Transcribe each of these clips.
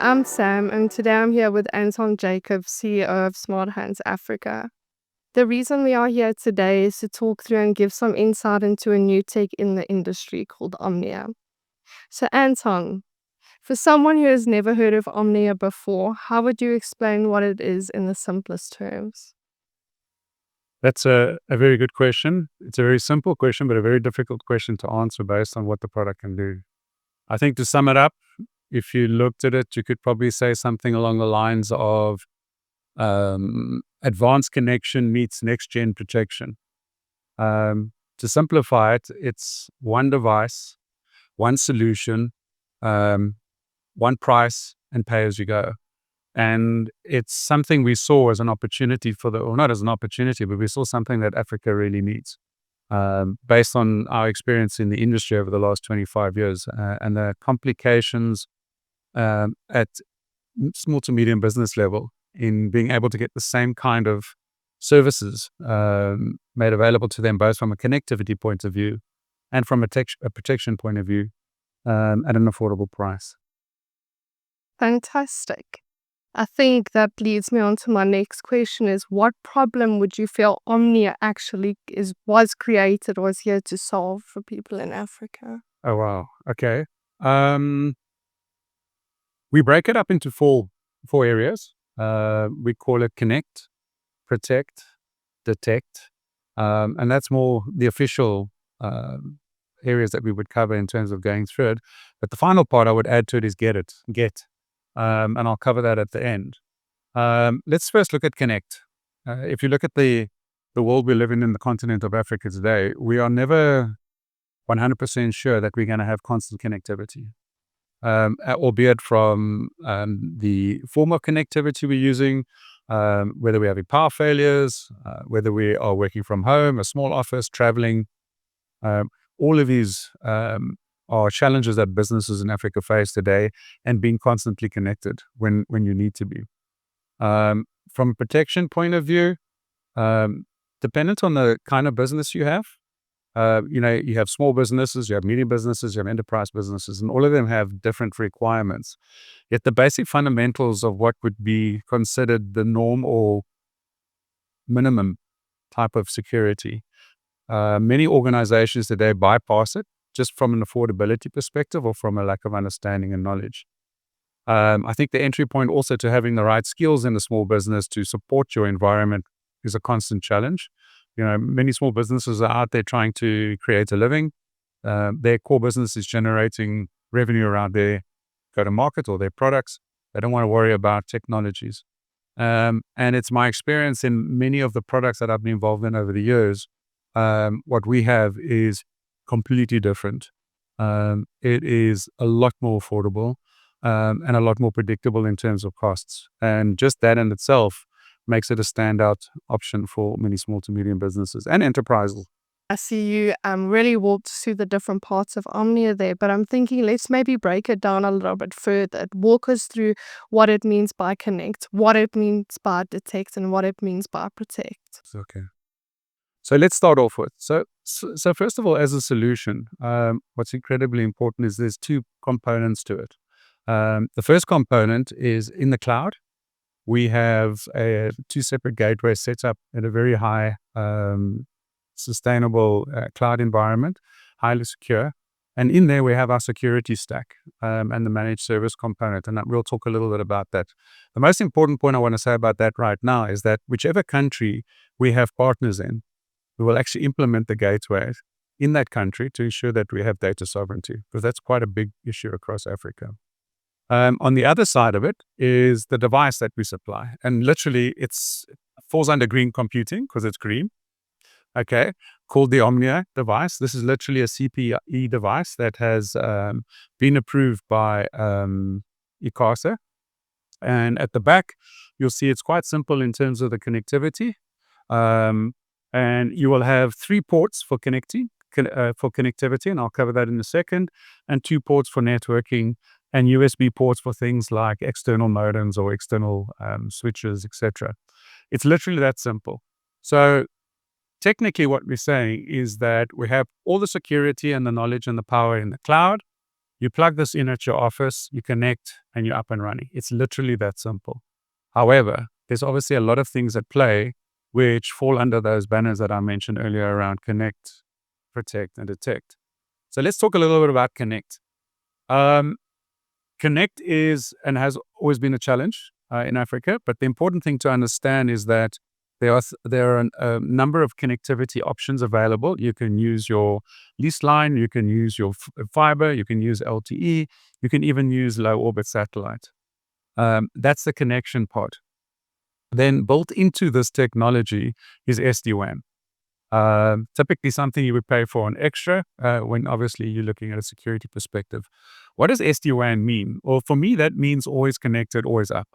I'm Sam, and today I'm here with Anton Jacob, CEO of Smart Hands Africa. The reason we are here today is to talk through and give some insight into a new tech in the industry called Omnia. So, Anton, for someone who has never heard of Omnia before, how would you explain what it is in the simplest terms? That's a very good question. It's a very simple question, but a very difficult question to answer based on what the product can do. I think to sum it up, if you looked at it, you could probably say something along the lines of advanced connection meets next-gen protection. To simplify it, it's one device, one solution, um, one price, and pay as you go. And it's something we saw as an opportunity or not as an opportunity, but we saw something that Africa really needs, based on our experience in the industry over the last 25 years and the complications at small to medium business level in being able to get the same kind of services made available to them, both from a connectivity point of view and from a protection point of view at an affordable price. Fantastic. I think that leads me on to my next question is what problem would you feel Omnia actually was created or is here to solve for people in Africa? Oh, wow. Okay. We break it up into four areas. We call it connect, protect, detect, and that's more the official areas that we would cover in terms of going through it. But the final part I would add to it is get, and I'll cover that at the end. Let's first look at connect. If you look at the world we live in the continent of Africa today, we are never 100% sure that we're going to have constant connectivity. Albeit from the form of connectivity we're using, whether we're having power failures, whether we are working from home, a small office, traveling, all of these are challenges that businesses in Africa face today, and being constantly connected when you need to be. From a protection point of view, dependent on the kind of business you have, you have small businesses, you have medium businesses, you have enterprise businesses, and all of them have different requirements. Yet the basic fundamentals of what would be considered the norm or minimum type of security, many organizations today bypass it just from an affordability perspective or from a lack of understanding and knowledge. I think the entry point also to having the right skills in a small business to support your environment is a constant challenge. Many small businesses are out there trying to create a living. Their core business is generating revenue around their go-to-market or their products. They don't want to worry about technologies. And it's my experience in many of the products that I've been involved in over the years, what we have is completely different. It is a lot more affordable and a lot more predictable in terms of costs. And just that in itself makes it a standout option for many small to medium businesses and enterprises. I see you really walked through the different parts of Omnia there, but I'm thinking let's maybe break it down a little bit further. Walk us through what it means by connect, what it means by detect, and what it means by protect. Okay. So let's start off with. So first of all, as a solution, what's incredibly important is there's two components to it. The first component is in the cloud. We have two separate gateways set up at a very high sustainable cloud environment, highly secure. And in there, we have our security stack and the managed service component. And we'll talk a little bit about that. The most important point I want to say about that right now is that whichever country we have partners in, we will actually implement the gateway in that country to ensure that we have data sovereignty, because that's quite a big issue across Africa. On the other side of it is the device that we supply. And literally, it falls under green computing because it's green, okay, called the Omnia device. This is literally a CPE device that has been approved by ICASA. And at the back, you'll see it's quite simple in terms of the connectivity. And you will have 3 ports for connectivity, and I'll cover that in a second, and 2 ports for networking, and USB ports for things like external modems or external switches, etc. It's literally that simple. So technically what we're saying is that we have all the security and the knowledge and the power in the cloud, You plug this in at your office, you connect, and you're up and running. It's literally that simple. However, there's obviously a lot of things at play which fall under those banners that I mentioned earlier around connect, protect, and detect. So let's talk a little bit about connect. Um, Connect is and has always been a challenge in Africa, but the important thing to understand is that there are a number of connectivity options available. You can use your lease line, you can use your fiber, you can use LTE, you can even use low orbit satellite. That's the connection part. Then built into this technology is SD-WAN. Typically something you would pay for an extra when obviously you're looking at a security perspective. What does SD-WAN mean? Well, for me, that means always connected, always up.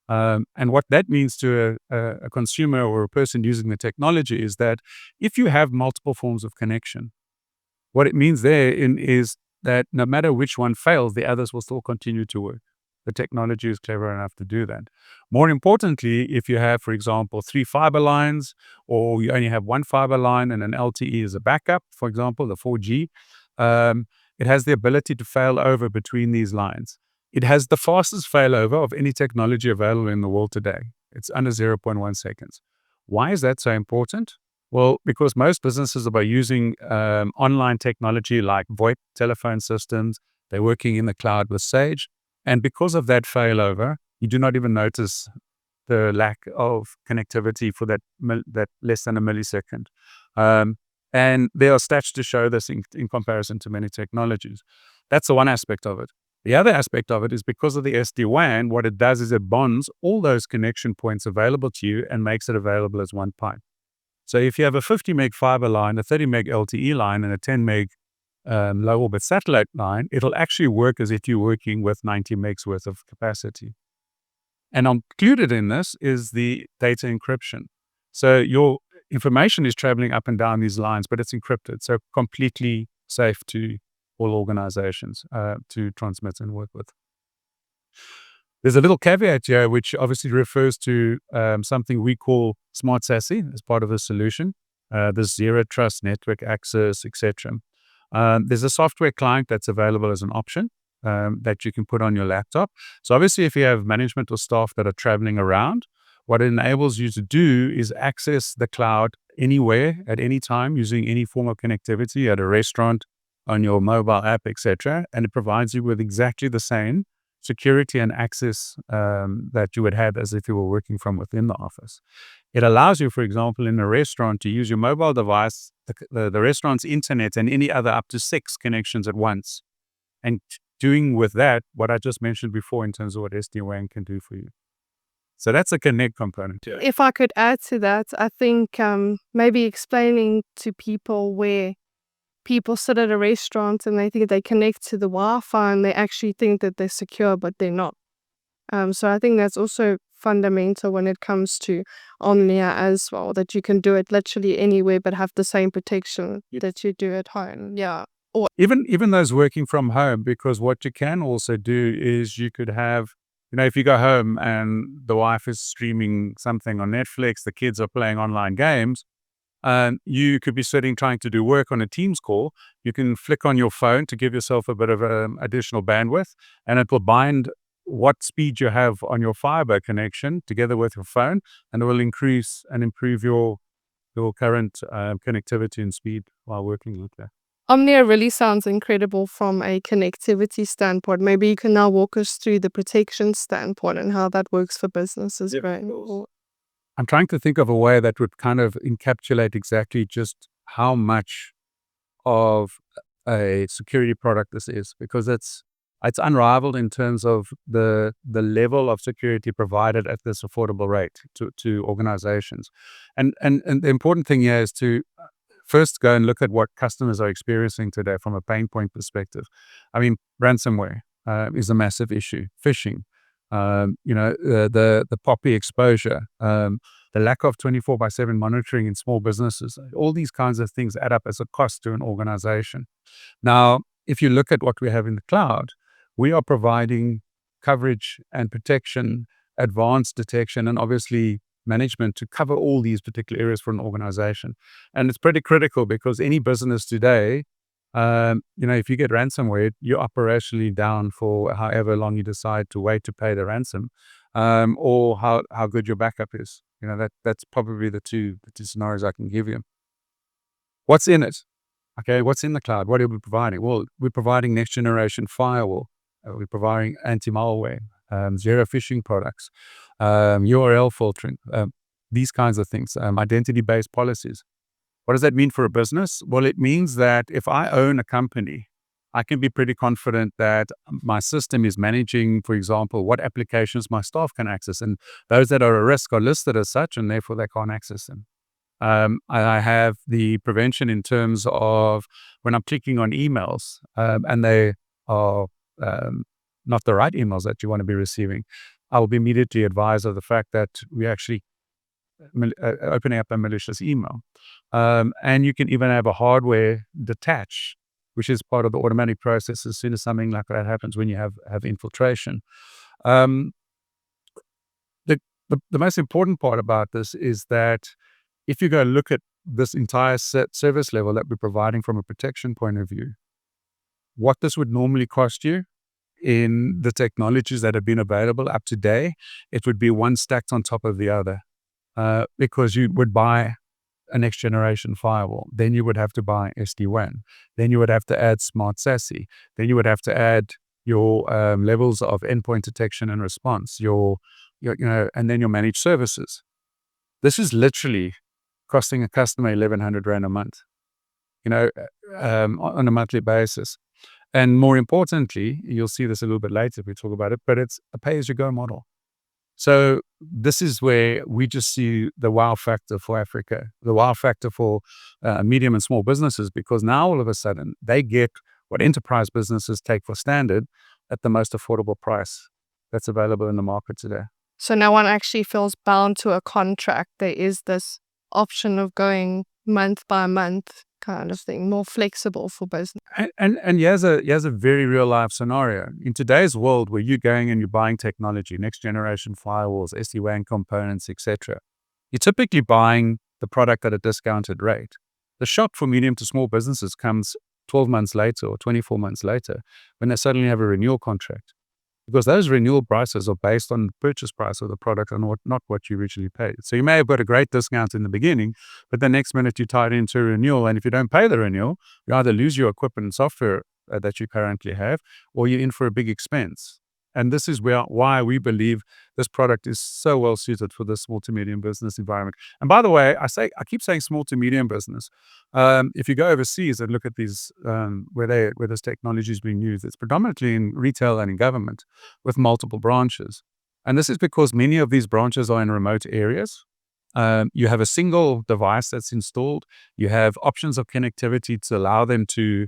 And what that means to a consumer or a person using the technology is that if you have multiple forms of connection, what it means is that no matter which one fails, the others will still continue to work. The technology is clever enough to do that. More importantly, if you have, for example, 3 fiber lines, or you only have 1 fiber line and an LTE as a backup, for example, the 4G, it has the ability to fail over between these lines. It has the fastest failover of any technology available in the world today. It's under 0.1 seconds. Why is that so important? Well, because most businesses are using online technology like VoIP telephone systems. They're working in the cloud with Sage. And because of that failover, you do not even notice the lack of connectivity for that less than a millisecond. And there are stats to show this in comparison to many technologies. That's the one aspect of it. The other aspect of it is because of the SD-WAN, what it does is it bonds all those connection points available to you and makes it available as one pipe. So if you have a 50 meg fiber line, a 30 meg LTE line, and a 10 meg low orbit satellite line, it'll actually work as if you're working with 90 megs worth of capacity. And included in this is the data encryption. So your information is traveling up and down these lines, but it's encrypted. So completely safe to all organizations to transmit and work with. There's a little caveat here, which obviously refers to something we call Smart SASE as part of the solution. There's zero trust network access, etc. There's a software client that's available as an option that you can put on your laptop. So obviously, if you have management or staff that are traveling around, what it enables you to do is access the cloud anywhere at any time using any form of connectivity at a restaurant, on your mobile app, etc. And it provides you with exactly the same security and access that you would have as if you were working from within the office. It allows you, for example, in a restaurant to use your mobile device, the restaurant's internet, and any other up to 6 connections at once. And doing with that what I just mentioned before in terms of what SD-WAN can do for you. So that's a connect component. Yeah. If I could add to that, I think maybe explaining to people where people sit at a restaurant and they think they connect to the Wi-Fi and they actually think that they're secure, but they're not. So I think that's also fundamental when it comes to Omnia as well, that you can do it literally anywhere but have the same protection that you do at home. Yeah. Even those working from home, because what you can also do is you could have, if you go home and the wife is streaming something on Netflix, the kids are playing online games, you could be sitting trying to do work on a Teams call. You can flick on your phone to give yourself a bit of additional bandwidth, and it will bind what speed you have on your fiber connection together with your phone, and it will increase and improve your current connectivity and speed while working like that. Omnia really sounds incredible from a connectivity standpoint. Maybe you can now walk us through the protection standpoint and how that works for businesses. Yep, Right? of course. I'm trying to think of a way that would kind of encapsulate exactly just how much of a security product this is, because it's unrivaled in terms of the level of security provided at this affordable rate to organizations. And the important thing here is to first go and look at what customers are experiencing today from a pain point perspective. I mean, ransomware is a massive issue. Phishing, the poppy exposure, the lack of 24/7 monitoring in small businesses. All these kinds of things add up as a cost to an organization. Now, if you look at what we have in the cloud, we are providing coverage and protection, advanced detection, and obviously management to cover all these particular areas for an organization. And it's pretty critical because any business today If you get ransomware, you're operationally down for however long you decide to wait to pay the ransom, or how good your backup is. That's probably the two scenarios I can give you. What's in it? Okay, what's in the cloud? What are we providing? Well, we're providing next generation firewall. We're providing anti-malware, zero phishing products, URL filtering, these kinds of things, identity-based policies. What does that mean for a business? Well, it means that if I own a company, I can be pretty confident that my system is managing, for example, what applications my staff can access. And those that are at risk are listed as such, and therefore they can't access them. I have the prevention in terms of when I'm clicking on emails and they are not the right emails that you want to be receiving, I will be immediately advised of the fact that we actually opening up a malicious email. And you can even have a hardware detach, which is part of the automatic process as soon as something like that happens when you have infiltration. Um, the most important part about this is that if you go look at this entire service level that we're providing from a protection point of view, what this would normally cost you in the technologies that have been available up to date, it would be one stacked on top of the other. Because you would buy a next generation firewall, then you would have to buy SD-WAN, then you would have to add smart SASE, then you would have to add your levels of endpoint detection and response, and then your managed services. This is literally costing a customer 1,100 Rand a month, on a monthly basis. And more importantly, you'll see this a little bit later if we talk about it, but it's a pay-as-you-go model. So this is where we just see the wow factor for Africa, the wow factor for medium and small businesses, because now all of a sudden they get what enterprise businesses take for standard at the most affordable price that's available in the market today. So no one actually feels bound to a contract. There is this option of going month by month kind of thing, more flexible for business. And here's a very real life scenario. In today's world where you're going and you're buying technology, next generation firewalls, SD-WAN components, etc., you're typically buying the product at a discounted rate. The shock for medium to small businesses comes 12 months later or 24 months later when they suddenly have a renewal contract. Because those renewal prices are based on the purchase price of the product and not what you originally paid. So you may have got a great discount in the beginning, but the next minute you tie it into a renewal, and if you don't pay the renewal, you either lose your equipment and software that you currently have, or you're in for a big expense. And this is why we believe this product is so well suited for the small to medium business environment. And by the way, I keep saying small to medium business. If you go overseas and look at these where this technology is being used, it's predominantly in retail and in government with multiple branches. And this is because many of these branches are in remote areas. You have a single device that's installed. You have options of connectivity to allow them to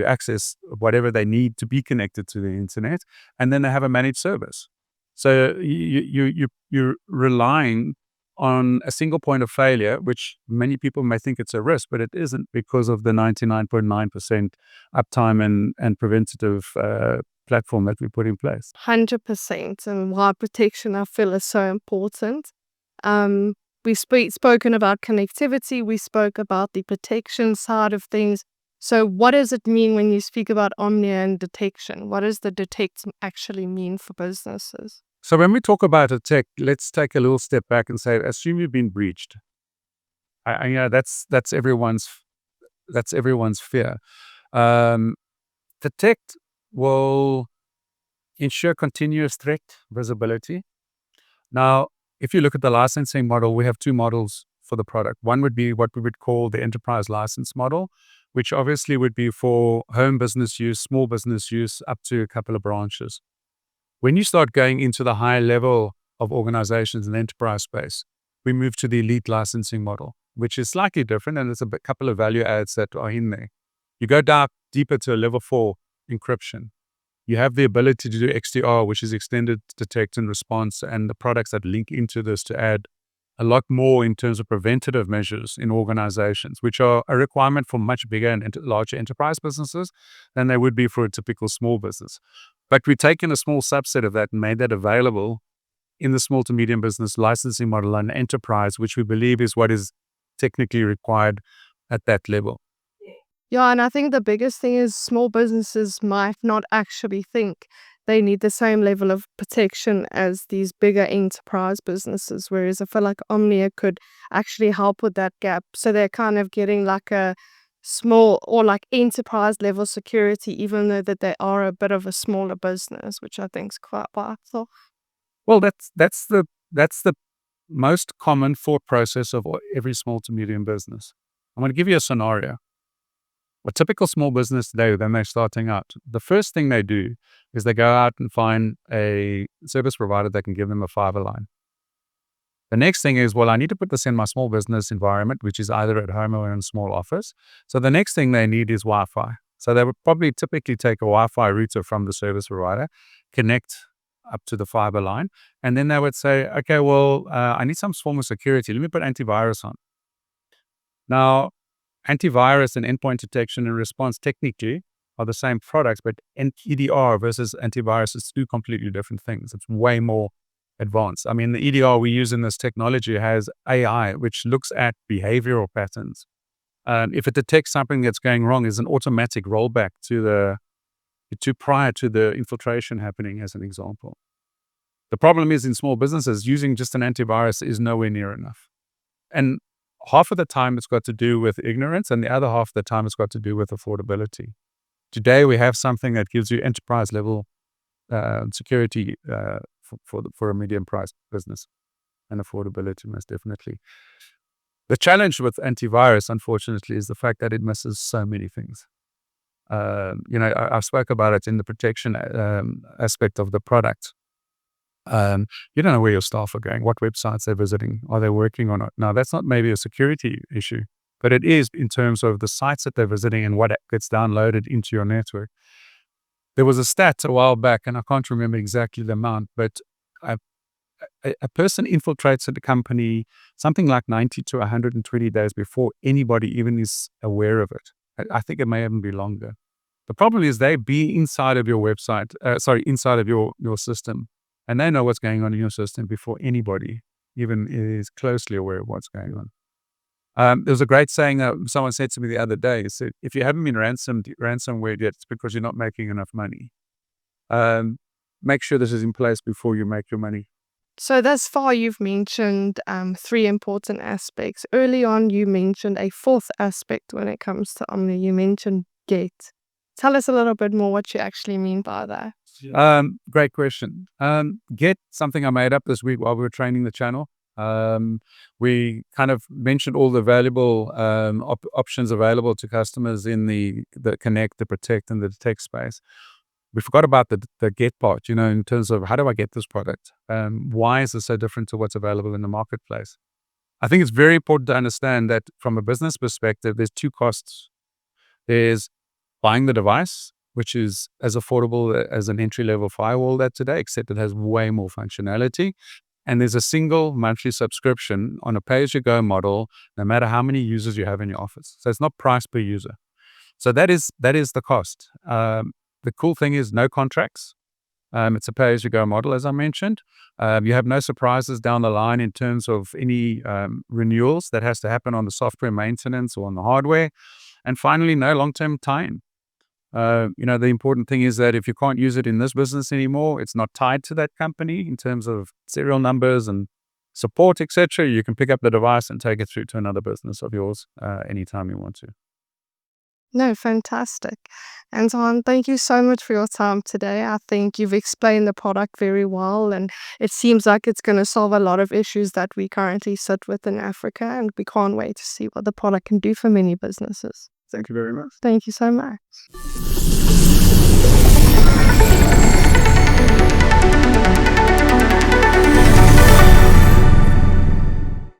access whatever they need to be connected to the internet, and then they have a managed service. So you're relying on a single point of failure, which many people may think it's a risk, but it isn't, because of the 99.9% uptime and preventative platform that we put in place. 100%. And why protection, I feel, is so important. We spoken about connectivity. We spoke about the protection side of things. So what does it mean when you speak about Omnia and detection? What does the detect actually mean for businesses? So when we talk about a tech, let's take a little step back and say, assume you've been breached. That's everyone's fear. Detect will ensure continuous threat visibility. Now, if you look at the licensing model, we have two models for the product. One would be what we would call the enterprise license model, which obviously would be for home business use, small business use, up to a couple of branches. When you start going into the high level of organizations in the enterprise space, we move to the elite licensing model, which is slightly different, and there's a couple of value adds that are in there. You go deeper to a level 4 encryption. You have the ability to do XDR, which is extended detect and response, and the products that link into this to add a lot more in terms of preventative measures in organizations, which are a requirement for much bigger and larger enterprise businesses than they would be for a typical small business. But we've taken a small subset of that and made that available in the small to medium business licensing model and enterprise, which we believe is what is technically required at that level. Yeah, and I think the biggest thing is small businesses might not actually think they need the same level of protection as these bigger enterprise businesses. Whereas I feel like Omnia could actually help with that gap. So they're kind of getting like a small or like enterprise level security, even though that they are a bit of a smaller business, which I think is quite vital. Well, that's the most common thought process of every small to medium business. I'm going to give you a scenario. A typical small business today, when they're starting out, the first thing they do is they go out and find a service provider that can give them a fiber line. The next thing is, well, I need to put this in my small business environment, which is either at home or in a small office. So the next thing they need is Wi-Fi. So they would probably typically take a Wi-Fi router from the service provider, connect up to the fiber line, and then they would say, okay, well, I need some form of security. Let me put antivirus on. Now, antivirus and endpoint detection and response technically are the same products, but EDR versus antivirus is two completely different things. It's way more advanced. I mean, the EDR we use in this technology has AI, which looks at behavioral patterns. If it detects something that's going wrong, is an automatic rollback to prior to the infiltration happening, as an example. The problem is in small businesses, using just an antivirus is nowhere near enough. And half of the time it's got to do with ignorance, and the other half of the time it's got to do with affordability. Today we have something that gives you enterprise level security for a medium priced business, and affordability most definitely. The challenge with antivirus, unfortunately, is the fact that it misses so many things. I spoke about it in the protection aspect of the product. You don't know where your staff are going, what websites they're visiting, are they working or not. Now, that's not maybe a security issue, but it is in terms of the sites that they're visiting and what gets downloaded into your network. There was a stat a while back, and I can't remember exactly the amount, but a person infiltrates the company something like 90 to 120 days before anybody even is aware of it. I think it may even be longer. The problem is they be inside of your website, inside of your system, and they know what's going on in your system before anybody even is closely aware of what's going on. There was a great saying that someone said to me the other day. It said, if you haven't been ransomware yet, it's because you're not making enough money. Make sure this is in place before you make your money. So thus far, you've mentioned three important aspects. Early on, you mentioned a fourth aspect when it comes to Omni. You mentioned Gate. Tell us a little bit more what you actually mean by that. Great question. Get something I made up this week while we were training the channel. We kind of mentioned all the valuable options available to customers in the connect, the protect, and the detect space. We forgot about the get part, in terms of how do I get this product? Why is it so different to what's available in the marketplace? I think it's very important to understand that from a business perspective, there's two costs. There's buying the device, which is as affordable as an entry-level firewall that today, except it has way more functionality. And there's a single monthly subscription on a pay-as-you-go model, no matter how many users you have in your office. So it's not price per user. So that is the cost. The cool thing is no contracts. It's a pay-as-you-go model, as I mentioned. You have no surprises down the line in terms of any renewals that has to happen on the software maintenance or on the hardware. And finally, no long-term tie-in. The important thing is that if you can't use it in this business anymore, it's not tied to that company in terms of serial numbers and support, etc. You can pick up the device and take it through to another business of yours anytime you want to. No, fantastic. Anton, thank you so much for your time today. I think you've explained the product very well, and it seems like it's going to solve a lot of issues that we currently sit with in Africa, and we can't wait to see what the product can do for many businesses. Thank you very much. Thank you so much.